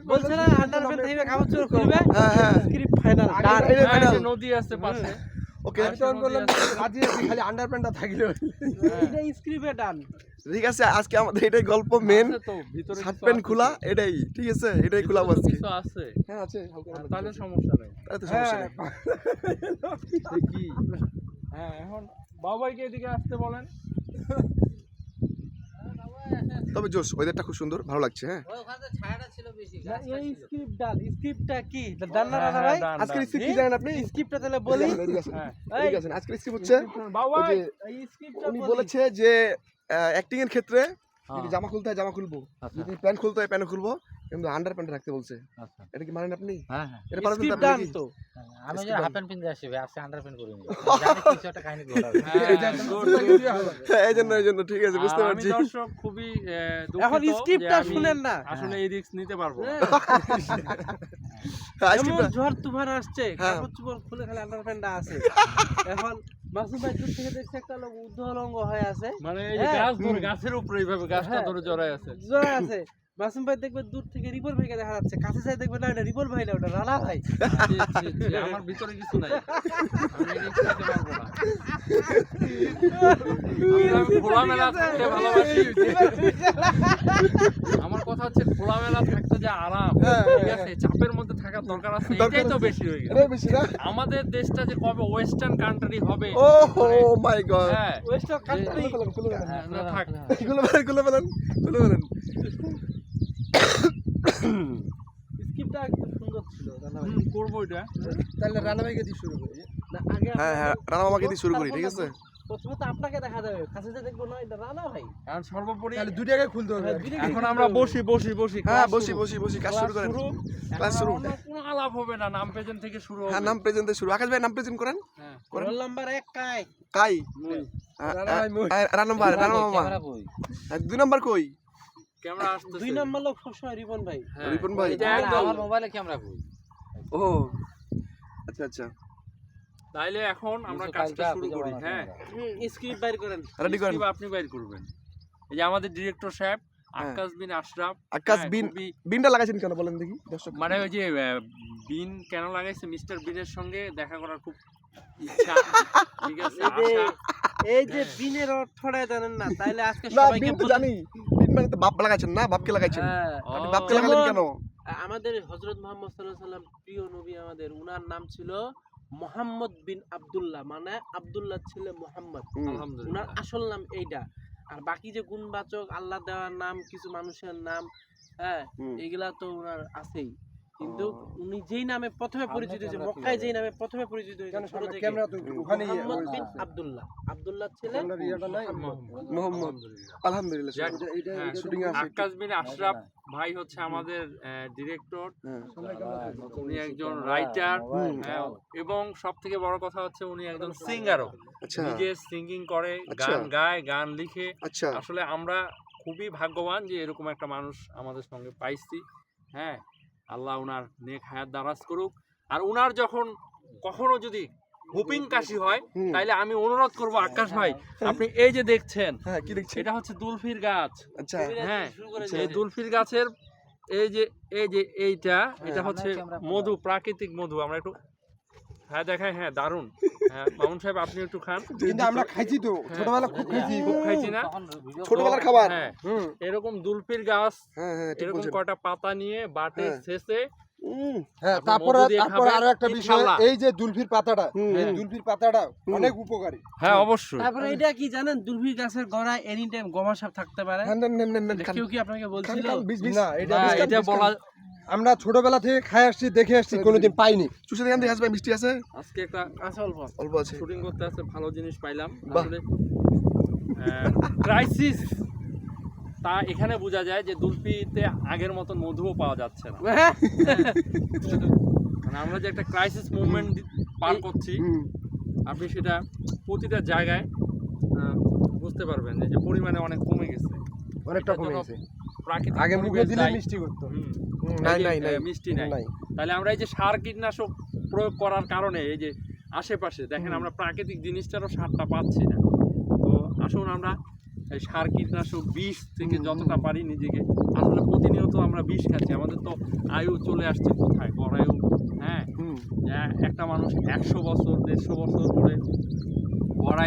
বলছে না আন্ডারপ্যান্ট থেকে কাগজ চোর খুলবে স্ক্রিপ্ট ফাইনাল নদী আছে পাশে ওকে আমি তখন বললাম রাজি আছি খালি আন্ডারপ্যান্টটা থাকলে এটা স্ক্রিপ্টে ডান ঠিক আছে আজকে আমাদের এটাই গল্প মেন তো ভিতরে শার্ট প্যান্ট খোলা এটাই ঠিক আছে এটাই খোলা আজকে কিছু আছে হ্যাঁ আছে হালকা হালকা তাহলে সমস্যা নেই তাহলে তো সমস্যা নেই কি হ্যাঁ এখন বাবাইকে এদিকে আসতে বলেন তবে জোস ওয়েদারটা খুব সুন্দর ভালো লাগছে হ্যাঁ এই স্ক্রিপ্ট ডান স্ক্রিপ্টটা কি ডান না দাদা ভাই আজকের স্ক্রিপ্ট কি জানেন আপনি স্ক্রিপ্টটা তাহলে বলি ঠিক আছে আজকের স্ক্রিপ্ট হচ্ছে বাবাই ওই যে এই স্ক্রিপ্টটা উনি বলেছে যে অ্যাক্টিং এর ক্ষেত্রে যদি জামা খুলতে হয় জামা খুলবো যদি প্যান্ট খুলতে হয় প্যান্ট খুলবো কিন্তু আন্ডার প্যান্ট রাখতে বলছে এটা কি মানেন আপনি হ্যাঁ হ্যাঁ এটা পারেন স্ক্রিপ্ট তো ডান আপনি তো আমি যে হাফ প্যান্ট পিনতে আসি ভাই আজকে আন্ডার প্যান্ট করিনি জানি কিছু একটা কাহিনী ঘটাবে এই জন্য ঠিক আছে বুঝতে আমি পারছি দর্শক খুবই এখন দুঃখিত স্ক্রিপ্টটা যে আমি শুনেন না আসলে এই রিস্ক নিতে পারবো না। এমন ঝড় তুফান আসছে হ্যাঁ। কাপড় চোপড় খুলে খালি আন্ডারপ্যান্টটা আছে এখন মাসুম ভাই দূর থেকে দেখছে একটা লোক উদ্ধলঙ্গ হয়ে আছে মানে এই যে হ্যাঁ। গাছ ধরে গাছের উপরে এইভাবে গাছটা হ্যাঁ। ধরে জড়ায় আছে জোরে আছে মাসুম ভাই দেখবে দূর থেকে রিপোর্ট ভাইকে দেখা যাচ্ছে কাছে যাই দেখবে না এটা রিপোর্ট ভাই না ওটা রানা ভাই ছি, ছি, ছি, আমার ভিতরে কিছু নাই আমি এই রিস্ক নিতে পারবো না আমি খোলামেলা থাকতে ভালোবাসি আমার কথা হচ্ছে খোলামেলা থাকতে যে আরাম ঠিক আছে চাপের মধ্যে থাকার দরকার আছে এটাই তো বেশি হয়ে গেছে এটাই বেশি না আমাদের দেশটা যে কবে ওয়েস্টার্ন কান্ট্রি হবে ও মাই গড হ্যাঁ ওয়েস্ট কান্ট্রি খুলে ফেলেন না থাক খুলে ফেলেন স্ক্রিপ্টটা একটু সুন্দর ছিল রানা ভাই করবো এটা তাহলে রানা ভাইকে দিয়ে শুরু করি না আগে হ্যাঁ রানা মামাকে দিয়ে শুরু করি ঠিক আছে প্রথমে তো আপনাকে দেখা যাবে কাছে যাই দেখবো না এটা রানা ভাই কারণ সর্বোপরি দুই জায়গায় খুলতে হবে এখন আমরা বসি হ্যাঁ class বসি কাজ শুরু করেন ক্লাস এখন শুরু অন্য কোনো আলাপ হবে না নাম প্রেজেন্ট থেকে শুরু হবে হ্যাঁ নাম প্রেজেন্টে শুরু আকাশ ভাই নাম প্রেজেন্ট করেন হ্যাঁ রোল নাম্বার 1 কাই কাই মুই রানা মামা ক্যামেরা কই দুই নাম্বার কই ক্যামেরা আসতেছে দুই নাম্বার লোক সবসময় রিপন ভাই হ্যাঁ, রিপন ভাই। এটা আরে, একদম আমার মোবাইলে ক্যামেরা কই ও আচ্ছা তাইলে এখন আমরা কিছু কাজটা কালকে শুরু আপনি করি জমা হ্যাঁ স্ক্রিপ্ট বাইর করেন রেডি করেন স্ক্রিপ্ট আপনি বাইর করবেন এই যে আমাদের ডিরেক্টর সাহেব আকাশ বিন আশরাফ আকাশ হ্যাঁ, বিন খুবই- বিনটা লাগাইছেন কেন বলেন দেখি দর্শক মানে ওই যে বিন কেন লাগাইছে মিস্টার বিনের সঙ্গে দেখা করার খুব ইচ্ছা ঠিক আছে এই যে আশা এই যে বিনের অর্থটা জানেন না তাইলে আজকে না সবাইকে বিন তো জানি বিন মানে তো বাপ লাগাইছেন না বাপকে লাগাইছেন হ্যাঁ আপনি ও, বাপকে লাগালেন কেন আমাদের হযরত মুহাম্মদ সাল্লাল্লাহু আলাইহি সাল্লাম প্রিয় নবী আমাদের উনার নাম ছিল মুহাম্মদ বিন আব্দুল্লাহ মানে আব্দুল্লাহ ছেলে মুহাম্মদ আলহামদুলিল্লাহ উনার আসল নাম এইটা আর বাকি যে গুণবাচক আল্লাহ দেওয়ার নাম কিছু মানুষের নাম হ্যাঁ এগুলা তো উনার আছেই কিন্তু উনি যেই নামে প্রথমে পরিচিত হয়েছে মক্কায় যেই নামে প্রথমে পরিচিত হয়েছে ছোট থেকে মুহাম্মদ বিন আব্দুল্লাহ আব্দুল্লাহ ছেলে মোহাম্মদ আলহামদুলিল্লাহ যাক, হ্যাঁ, শুটিং আছে আকাশ বিন আশরাফ ভাই হচ্ছে আমাদের ডিরেক্টর উনি একজন রাইটার এবং সব থেকে বড় কথা হচ্ছে উনি একজন সিঙ্গারও আচ্ছা নিজে সিঙ্গিং করে আচ্ছা। গান গায় গান লিখে আচ্ছা আসলে আমরা খুবই ভাগ্যবান যে এরকম একটা মানুষ আমাদের সঙ্গে পাইছি হ্যাঁ আল্লাহ উনার নেক হায়াত দারাজ করুক আর উনার যখন কখনো যদি হুপিং কাশি হয় তাইলে আমি অনুরোধ করব আকাশ ভাই আপনি এই যে দেখছেন হ্যাঁ কি দেখছি এটা হচ্ছে দুলফির গাছ আচ্ছা হ্যাঁ এই দুলফির গাছের এইটা এটা হচ্ছে মধু প্রাকৃতিক মধু আমরা একটু হ্যাঁ দেখাই হ্যাঁ দারুণ হ্যাঁ মামুন সাহেব আপনি একটু খান কিন্তু আমরা খাইছি তো ছোটবেলা খুব খাইছি খুব খাইছি না ছোটবেলার খাবার হ্যাঁ এরকম দুলফির গাছ হ্যাঁ ঠিক এরকম বলছেন কয়টা পাতা নিয়ে বাটে ছেঁচে হ্যাঁ আপনি তারপরে মধু দিয়ে তারপরে খাবেন, আরো একটা বিষয় ইনশাআল্লাহ। এই যে দুলফির পাতাটা এই দুলফির পাতাটা অনেক উপকারী হ্যাঁ অবশ্যই তারপরে এটা কি জানেন দুলফি গাছের গোড়ায় এনি টাইম গমা সাপ থাকতে পারে নেন কেউ কি আপনাকে বলছিল না এটা না, এটা বলা আমরা ছোটবেলা থেকে খাই আসছি দেখে আসছি কোনোদিন পাইনি চুষে দেখান দেখে আসবে মিষ্টি আছে আজকে একটা আছে অল্প অল্প আছে শুটিং করতে আছে ভালো জিনিস পাইলাম বাহ। আসলে ক্রাইসিস তা এখানে বোঝা যায় যে দুলফিতে আগের মতন মধুও পাওয়া যাচ্ছে না মানে আমরা যে একটা ক্রাইসিস মুভমেন্ট পার করছি আপনি সেটা প্রতিটা জায়গায় বুঝতে পারবেন যে পরিমাণে অনেক কমে গেছে অনেকটা এটার কমে জন্য গেছে প্রাকৃতিক আগে মুখে পরিবেশ দিলে দায়ী। মিষ্টি করতো হুম। নাই এই যে, নাই নাই মিষ্টি নাই নাই তাহলে আমরা এই যে সার কীটনাশক প্রয়োগ করার কারণে এই যে আশেপাশে দেখেন আমরা প্রাকৃতিক জিনিসটারও সারটা পাচ্ছি না তো আসুন আমরা এই সার কীটনাশক বিষ থেকে যতটা পারি নিজেকে, আসলে প্রতিনিয়ত আমরা বিষ খাচ্ছি, আমাদের তো আয়ু চলে আসছে কোথায়, গড়ায়ু, হ্যাঁ, একটা মানুষ 100 বছর 150 বছর করে গড়ায়ু